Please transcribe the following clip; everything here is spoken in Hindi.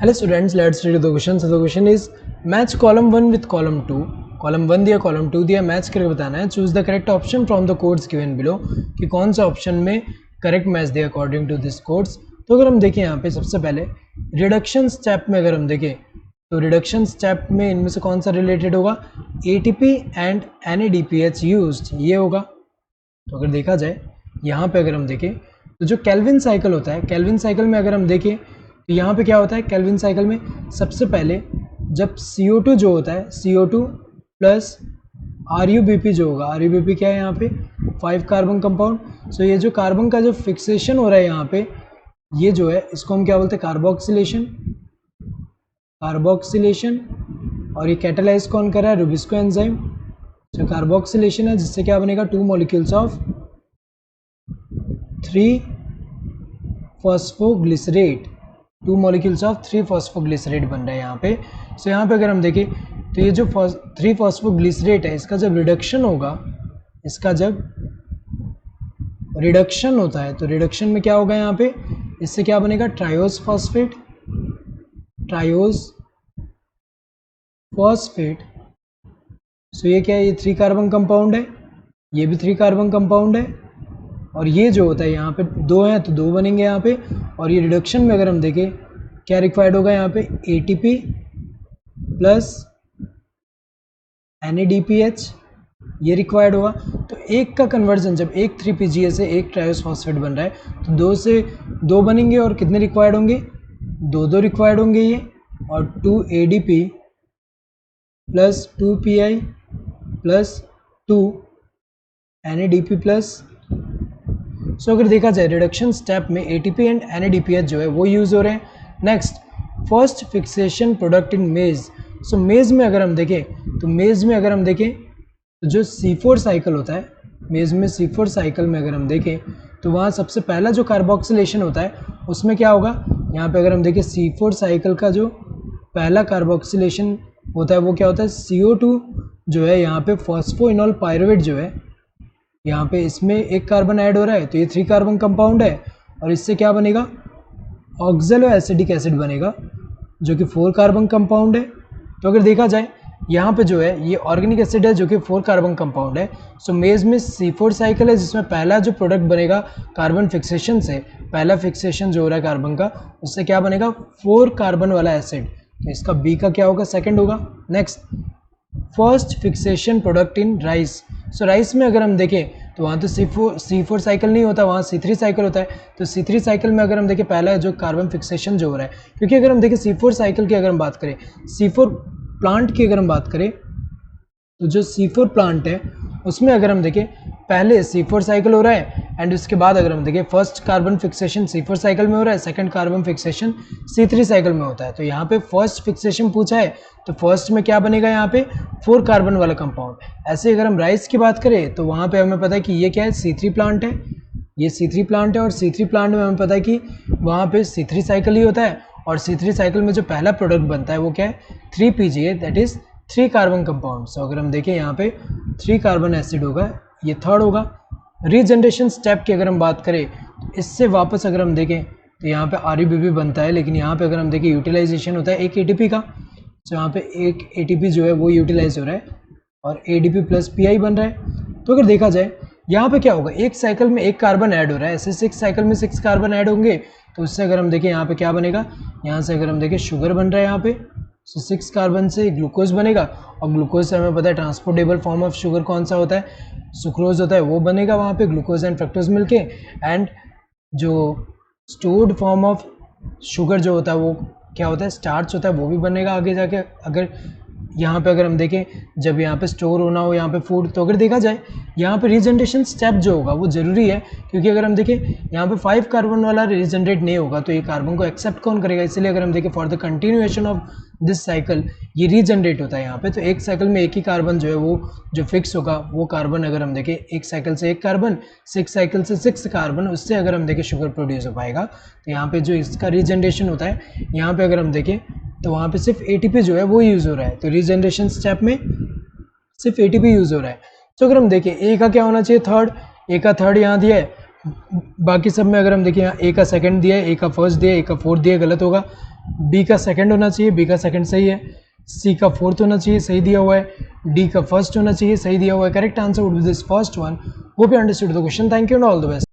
Hello students, let's read the question. So the question is match column 1 with column 2. column 1 दिया column 2 दिया, मैच करके बताना है. Choose the correct option from the codes given below कि कौन सा ऑप्शन में करेक्ट मैच दिया अकॉर्डिंग टू दिस कोड्स. तो अगर हम देखें यहाँ पे सबसे पहले रिडक्शन स्टेप में अगर हम देखें तो रिडक्शन स्टेप में इनमें से कौन सा रिलेटेड होगा, ATP एंड NADPH यूज्ड, ये होगा. तो अगर देखा जाए यहाँ पे अगर हम देखें तो जो केल्विन साइकिल होता है, केल्विन साइकिल में अगर हम देखें तो यहाँ पे क्या होता है, केल्विन साइकिल में सबसे पहले जब CO2 जो होता है CO2 प्लस RuBp जो होगा, RuBp क्या है यहाँ पे 5 कार्बन कंपाउंड. सो ये जो कार्बन का जो फिक्सेशन हो रहा है यहाँ पे, ये जो है इसको हम क्या बोलते हैं, कार्बोक्सिलेशन. कार्बोक्सिलेशन और ये कैटालाइज कौन कर रहा है, रुबिस्को एंजाइम. जो कार्बोक्सिलेशन है जिससे क्या बनेगा 2 molecules of three phosphoglycerate, 2 molecules of three phosphoglycerate बन रहा है यहाँ पे. सो यहाँ पे अगर हम देखें तो ये जो 3-फॉस्फोग्लिसरेट है इसका जब रिडक्शन होगा, इसका जब रिडक्शन होता है तो रिडक्शन में क्या होगा यहाँ पे, इससे क्या बनेगा ट्रायोस फॉस्फेट. Triose phosphate. सो ये क्या है, ये 3 कार्बन कंपाउंड है, ये भी 3 कार्बन कंपाउंड है और ये जो होता है यहाँ पे 2 हैं तो 2 बनेंगे यहाँ पे. और ये रिडक्शन में अगर हम देखें क्या रिक्वायर्ड होगा यहाँ पे, ATP प्लस NADPH ये रिक्वायर्ड होगा. तो एक का कन्वर्जन जब एक 3PGA से एक ट्रायोस फॉस्फेट बन रहा है तो 2 से 2 बनेंगे और कितने रिक्वायर्ड होंगे, 2 रिक्वायर्ड होंगे ये. और 2 ADP plus 2 PI plus 2 NADP plus. सो अगर देखा जाए रिडक्शन स्टेप में ATP एंड NADPH जो है वो यूज़ हो रहे हैं. Next first fixation product in मेज. सो मेज में अगर हम देखें तो मेज में अगर हम देखें तो जो C4 साइकिल होता है, मेज में C4 साइकिल में अगर हम देखें तो वहाँ सबसे पहला जो कार्बोक्सिलेशन होता है उसमें क्या होगा, यहाँ पे अगर हम देखें C4 साइकिल का जो पहला कार्बोक्सिलेशन होता है वो क्या होता है, CO2 जो है यहाँ पे फॉस्फोइनोल पायरुवेट जो है यहाँ पे इसमें एक कार्बन ऐड हो रहा है तो ये 3 कार्बन कंपाउंड है और इससे क्या बनेगा, ऑक्जेलो एसिडिक एसिड बनेगा जो कि 4 कार्बन कंपाउंड है. तो अगर देखा जाए यहाँ पे जो है ये ऑर्गेनिक एसिड है जो कि 4 कार्बन कंपाउंड है. सो मेज में C4 साइकिल है जिसमें पहला जो प्रोडक्ट बनेगा कार्बन फिक्सेशन से, पहला फिक्सेशन जो हो रहा है कार्बन का उससे क्या बनेगा 4 कार्बन वाला एसिड. तो इसका B का क्या होगा, सेकेंड होगा. Next first fixation product in rice. So rice में अगर हम देखें तो वहाँ तो C4 साइकिल नहीं होता, वहाँ C3 साइकिल होता है. तो C3 साइकिल में अगर हम देखें पहला जो कार्बन फिक्सेशन जो हो रहा है, क्योंकि अगर हम देखें C4 साइकिल की अगर हम बात करें, C4 प्लांट की अगर हम बात करें तो जो C4 प्लांट है उसमें अगर हम देखें पहले C4 साइकिल हो रहा है एंड उसके बाद अगर हम देखें first carbon fixation C4 cycle में हो रहा है, second carbon fixation C3 cycle में होता है. तो यहाँ पे फर्स्ट फिक्सेशन पूछा है तो फर्स्ट में क्या बनेगा यहाँ पे 4 कार्बन वाला कंपाउंड. ऐसे अगर हम राइस की बात करें तो वहाँ पे हमें पता है कि ये क्या है, C3 प्लांट है, ये C3 प्लांट है और C3 प्लांट में हमें पता है कि वहाँ पे C3 साइकिल ही होता है और C3 साइकिल में जो पहला प्रोडक्ट बनता है वो क्या है 3PGA that is 3 carbon compound. सो अगर हम देखें यहाँ पे 3 कार्बन एसिड होगा, ये थर्ड होगा. रीजनरेशन स्टेप की अगर हम बात करें तो इससे वापस अगर हम देखें तो यहाँ पे RuBp बनता है, लेकिन यहाँ पे अगर हम देखें यूटिलाइजेशन होता है एक ATP का. तो यहाँ पे एक ATP जो है वो यूटिलाइज हो रहा है और ADP प्लस PI बन रहा है. तो अगर देखा जाए यहाँ पे क्या होगा, एक साइकिल में एक कार्बन ऐड हो रहा है, ऐसे 6 साइकिल में 6 कार्बन ऐड होंगे तो उससे अगर हम देखें यहाँ पे क्या बनेगा, यहाँ से अगर हम देखें शुगर बन रहा है यहाँ पे. सो 6 कार्बन से ग्लूकोज बनेगा और ग्लूकोज से हमें पता है ट्रांसपोर्टेबल फॉर्म ऑफ शुगर कौन सा होता है, सुक्रोज होता है, वो बनेगा वहाँ पे ग्लूकोज एंड फ्रक्टोज मिलके. एंड जो स्टोर्ड फॉर्म ऑफ शुगर जो होता है वो क्या होता है, स्टार्च होता है, वो भी बनेगा आगे जाके. अगर यहाँ पे अगर हम देखें जब यहाँ पे स्टोर होना हो यहाँ पे फूड, तो अगर देखा जाए यहाँ पे रीजनरेशन स्टेप जो होगा वो ज़रूरी है, क्योंकि अगर हम देखें यहाँ पे 5 कार्बन वाला रीजनरेट नहीं होगा तो ये कार्बन को एक्सेप्ट कौन करेगा. इसलिए अगर हम देखें for the continuation of this cycle ये रीजनरेट होता है यहाँ पे. तो एक साइकिल में एक ही कार्बन जो है वो जो फिक्स होगा वो कार्बन अगर हम देखें एक साइकिल से एक कार्बन, 6 साइकिल से 6 कार्बन, उससे अगर हम देखें शुगर प्रोड्यूस हो पाएगा. तो यहाँ पे जो इसका रीजनरेशन होता है यहाँ पे अगर हम देखें तो वहाँ पे सिर्फ ATP जो है वो यूज़ हो रहा है. तो रीजनरेशन स्टेप में सिर्फ ATP यूज़ हो रहा है. तो अगर हम देखें A का क्या होना चाहिए, थर्ड. A का थर्ड यहाँ दिया है, बाकी सब में अगर हम देखें यहाँ A का सेकंड दिया है, A का फर्स्ट दिया है, A का फोर्थ दिया है, गलत होगा. बी का सेकंड होना चाहिए, बी का सेकंड सही है, सी का फोर्थ होना चाहिए, सही दिया हुआ है, डी का फर्स्ट होना चाहिए, सही दिया हुआ है। Correct answer would be this first one. Hope you understood the question. Thank you and all the best.